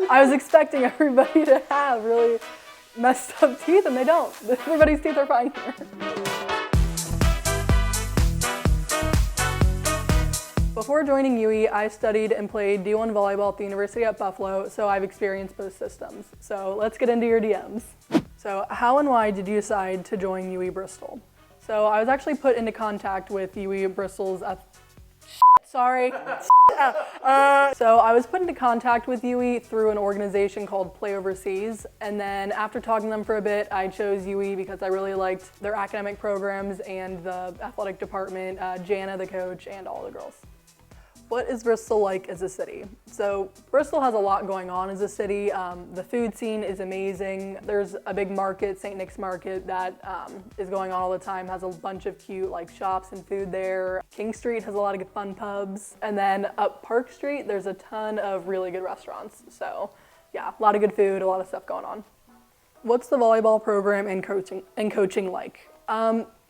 I was expecting everybody to have really messed up teeth, and they don't. Everybody's teeth are fine here. Before joining UWE, I studied and played D1 volleyball at the University at Buffalo, so I've experienced both systems. So let's get into your DMs. So how and why did you decide to join UWE Bristol? So I was actually put into contact with UWE Bristol's So I was put into contact with UWE through an organization called Play Overseas, and then after talking to them for a bit, I chose UWE because I really liked their academic programs and the athletic department, Jana, the coach, and all the girls. What is Bristol like as a city? So Bristol has a lot going on as a city. The food scene is amazing. There's a big market, St. Nick's Market, that is going on all the time, has a bunch of cute shops and food there. King Street has a lot of good fun pubs. And then up Park Street, there's a ton of really good restaurants. So yeah, a lot of good food, a lot of stuff going on. What's the volleyball program and coaching like?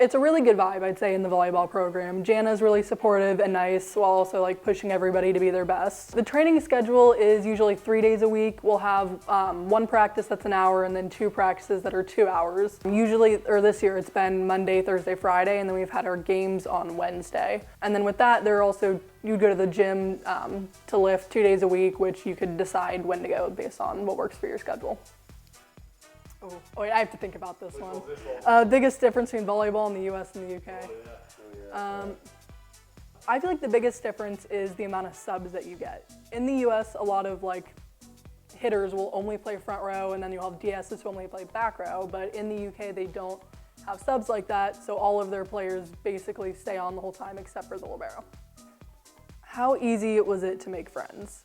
It's a really good vibe, I'd say, in the volleyball program. Jana's really supportive and nice while also pushing everybody to be their best. The training schedule is usually 3 days a week. We'll have one practice that's an hour and then 2 practices that are 2 hours. Usually, or this year, it's been Monday, Thursday, Friday, and then we've had our games on Wednesday. And then with that, you go to the gym to lift 2 days a week, which you could decide when to go based on what works for your schedule. Oh wait, I have to think about this one. Biggest difference between volleyball in the US and the UK. I feel like the biggest difference is the amount of subs that you get. In the US, a lot of hitters will only play front row, and then you'll have DSs who only play back row, but in the UK they don't have subs like that, so all of their players basically stay on the whole time except for the libero. How easy was it to make friends?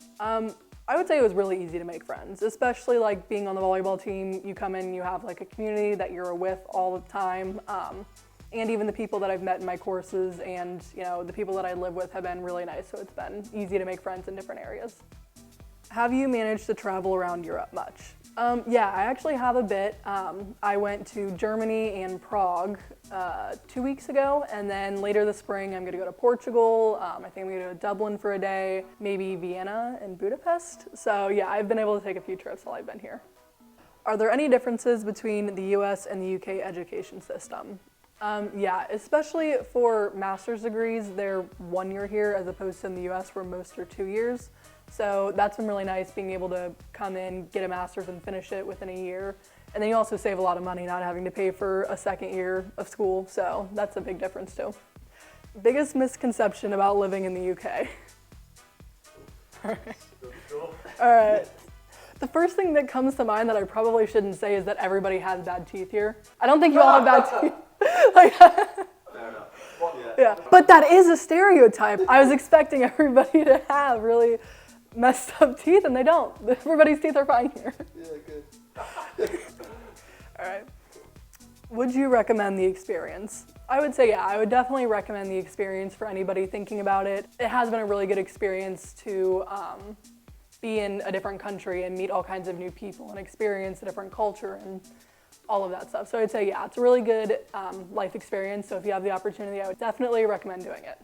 I would say it was really easy to make friends, especially being on the volleyball team. You come in, you have a community that you're with all the time, and even the people that I've met in my courses and the people that I live with have been really nice, so it's been easy to make friends in different areas. Have you managed to travel around Europe much? Yeah, I actually have a bit. I went to Germany and Prague 2 weeks ago, and then later this spring I'm going to go to Portugal. I think I'm going to go to Dublin for a day, maybe Vienna and Budapest. So yeah, I've been able to take a few trips while I've been here. Are there any differences between the US and the UK education system? Yeah, especially for master's degrees, they're 1 year here as opposed to in the US where most are 2 years. So that's been really nice, being able to come in, get a master's and finish it within a year. And then you also save a lot of money not having to pay for a second year of school, so that's a big difference too. Biggest misconception about living in the UK? All right. The first thing that comes to mind that I probably shouldn't say is that everybody has bad teeth here. I don't think you all have bad teeth. Fair enough. Yeah, but that is a stereotype. I was expecting everybody to have really messed up teeth, and they don't. Everybody's teeth are fine here. Yeah, good. All right. Would you recommend the experience? I would say yeah, I would definitely recommend the experience for anybody thinking about it. It has been a really good experience to be in a different country and meet all kinds of new people and experience a different culture and all of that stuff. So I'd say yeah, it's a really good life experience. So if you have the opportunity, I would definitely recommend doing it.